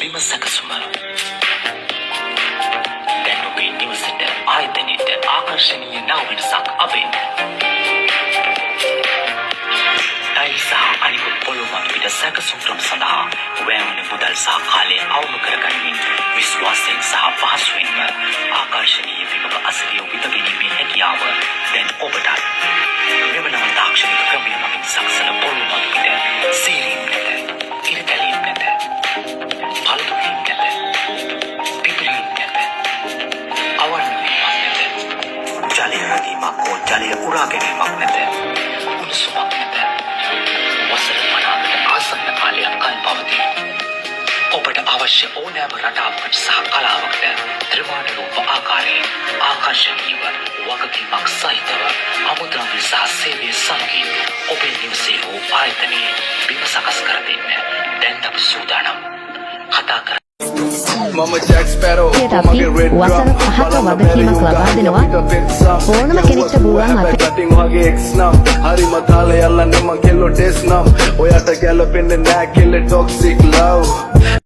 විමසකසුම දැන් ඔබේ නිවසට ආයතනයට ආකර්ශනීය නව වෙනසක් අපෙන් ටයිල්ස් සහ අනිකුත් පොළොමත් පිට සැකසුම් ක්‍රම සඳහා වෑයම මුදල් සහ කාලය අවම කරගනිමින් විශ්වාසයෙන් සහ පහසුවෙන්ම ආකර්ශනීය විභව අසලිය විදගැනීමේ හැකියාව දැන් ඔබටත් මෙම නව තාක්ෂණික ක්‍රමය මගින් සකසන පොළොමත් පිට සීරීම් නැත ඉරකැලීම් නැත පළතුරීම් නැත පිපිරීම් නැත අවර්ණවීමක් නැත ජලය රැඳීමක් හෝ ජලය උරා ගැනීමක් නැත උණුසුමක් නැත වසර 50කට ආසන්න කාලයක් කල් පවතී ඔබට අවශ්‍ය ඕනෑම රටාවකට සහ කලාවකට ත්‍රිමාණ රූප ආකාරයෙන් ආකර්ශනීයව වගකීමක් සහිතව අමුද්‍රව්‍ය සහ සේවය සමගින් ඔබේ නිවසේ හෝ ආයතනයේ බිම සකස් කර දෙන්න දැන් අපි සූදානම් කතා කර Mama Jack Sparrow අපි වසර 5ක වගකීමක් ලබා දෙනවා ඕනම කෙනෙක්ට පුළුවන් කටින් වගේ එක්ස් නම් හරිම තාලේ යල්ලන්නේ මං කෙල්ලෝ ටෙස් නම් ඔයාට ගැලපෙන්නේ නෑ කෙල්ල ටොක්සික් ලව්